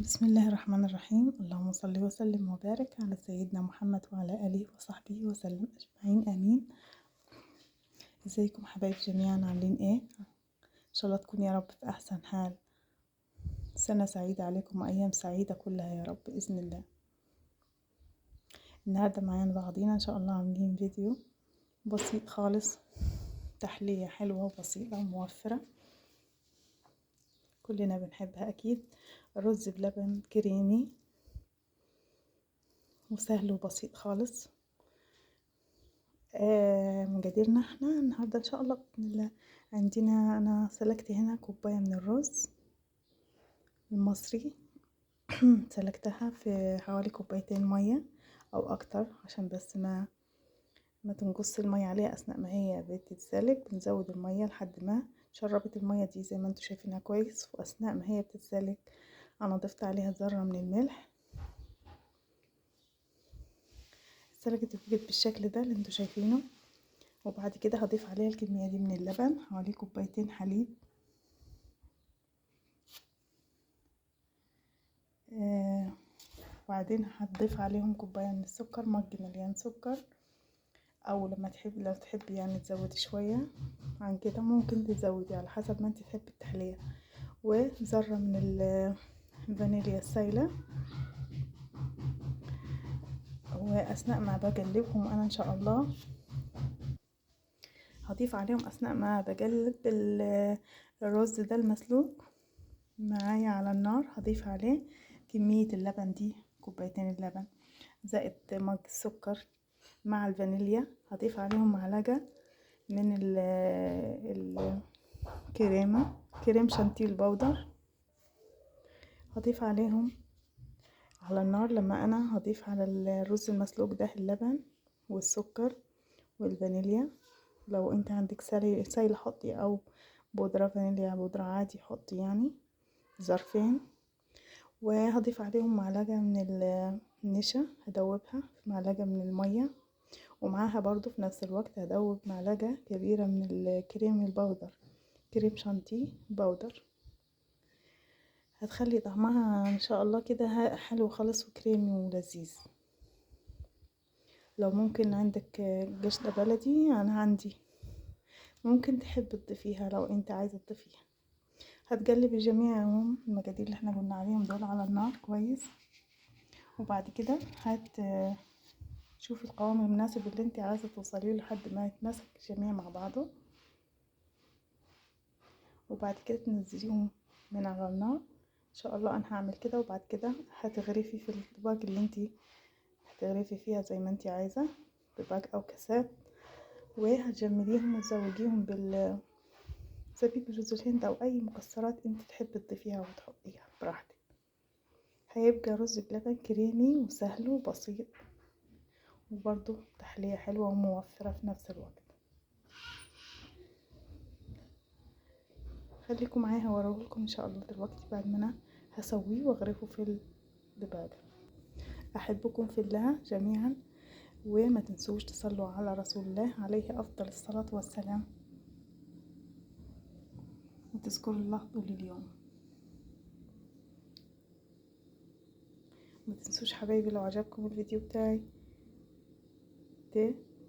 بسم الله الرحمن الرحيم. اللهم صل وسلم وبارك على سيدنا محمد وعلى آله وصحبه وسلم أجمعين آمين. ازيكم حبايب جميعا، عاملين ايه؟ ان شاء الله تكون يا رب في احسن حال. سنة سعيدة عليكم وايام سعيدة كلها يا رب بإذن الله. النهاردة معانا بعضينا ان شاء الله عاملين فيديو بسيط خالص، تحلية حلوة وبسيطة وموفرة كلنا بنحبها اكيد. رز بلبن كريمي وسهل وبسيط خالص. مقاديرنا احنا النهارده ان شاء الله باذن الله. عندنا انا سلقت هنا كوبايه من الرز المصري سلقتها في حوالي كوبايتين ميه او اكتر، عشان بس ما تنقص الميه عليها اثناء ما هي بتتسلق. بنزود الميه لحد ما شربت الميه دي زي ما انتم شايفينها كويس. واثناء ما هي بتتسلق انا ضفت عليها ذره من الملح. سلقت وبقت بالشكل ده اللي انتم شايفينه. وبعد كده هضيف عليها الكمية دي من اللبن، حوالي كوبايتين حليب. وبعدين هتضيف عليهم كوباية من السكر، مج مليان سكر. او لو تحبي يعني تزودي شوية عن كده ممكن تزودي على حسب ما انت تحبي التحلية. وذرة من الفانيليا السايلة. واثناء ما بقلبهم انا ان شاء الله هضيف عليهم اثناء ما بقلب الرز ده المسلوق معايا على النار، هضيف عليه كمية اللبن دي، كوبايتين اللبن زائد مج السكر مع الفانيليا. هضيف عليهم معلقة من الكريمة، كريم شانتيل بودر. هضيف عليهم على النار لما انا هضيف على الرز المسلوق ده اللبن والسكر والفانيليا. لو انت عندك سايل حطي، او بودرة فانيليا بودرة عادي حطي يعني ظرفين. وهضيف عليهم معلقة من النشا هدوبها في معلقة من المية، ومعاها برضو في نفس الوقت هدوب معلقة كبيرة من الكريم البودر، كريم شانتيه بودر. هتخلي طعمها ان شاء الله كده حلو خالص وكريمي ولذيذ. لو ممكن عندك قشطة بلدي، انا عندي، ممكن تحب تضيفيها لو انت عايزة تضيفيها. هتقلبي جميع المقادير اللي احنا قلنا عليهم دول على النار كويس. وبعد كده شوفي القوام المناسب اللي انت عايزه توصليه لحد ما يتماسك الجميع مع بعضه. وبعد كده تنزليهم من على النار ان شاء الله. انا هعمل كده. وبعد كده هتغرفي في الطباق اللي انت هتغرفي فيها زي ما انت عايزه، طباق او كاسات. وهتجمليهم وتزوجيهم زبيب جوز الهند او اي مكسرات انت تحبي تضيفيها وتحطيها براحتك. هيبقى رز بلبن كريمي وسهل وبسيط، وبرضو تحلية حلوة وموفرة في نفس الوقت. خليكم معايا هوريهولكم ان شاء الله دلوقتي بعد ما انا هسويه واغرفه في الدبابة. احبكم في الله جميعا، وما تنسوش تصلوا على رسول الله عليه افضل الصلاة والسلام، وتذكروا الله طول اليوم. ما تنسوش حبايبي لو عجبكم الفيديو بتاعي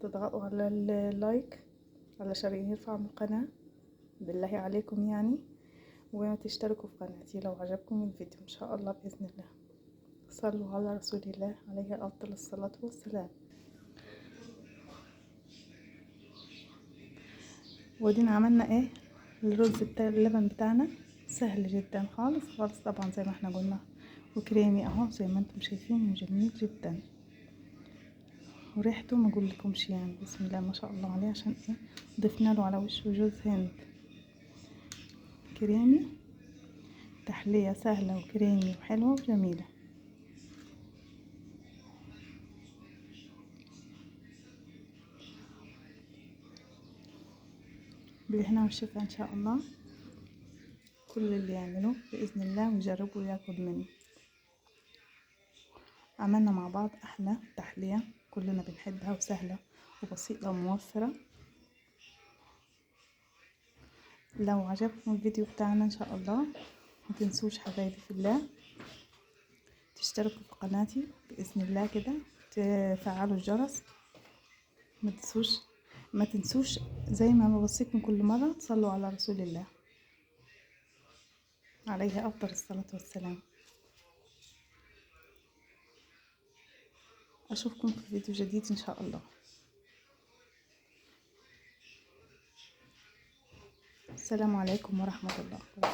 تضغطوا على اللايك علشان يرفع من القناة بالله عليكم يعني. وتشتركوا في قناتي لو عجبكم الفيديو ان شاء الله باذن الله. صلوا على رسول الله عليه افضل الصلاة والسلام. ودينا عملنا ايه الرز بتاع اللبن بتاعنا، سهل جدا خالص خالص طبعا زي ما احنا قلنا، وكريمي اهو زي ما انتم شايفين وجميل جدا. وريحته ما اقولكمش يعني بسم الله ما شاء الله عليه. عشان ايه ضفنا له على وشه جوز هند كريمي، تحلية سهلة وكريمي وحلوة وجميلة. بالهنا والشفا ان شاء الله كل اللي يعملوه باذن الله ويجربوا وياكل منه. عملنا مع بعض احلى تحلية كلنا بنحبها وسهلة وبسيطة وموفرة. لو عجبكم الفيديو بتاعنا ان شاء الله ما تنسوش حبايبي في الله تشتركوا في قناتي بإذن الله كده، تفعلوا الجرس، ما تنسوش زي ما بوصيكم كل مرة تصلوا على رسول الله عليه أفضل الصلاة والسلام. أشوفكم في فيديو جديد إن شاء الله. السلام عليكم ورحمة الله وبركاته.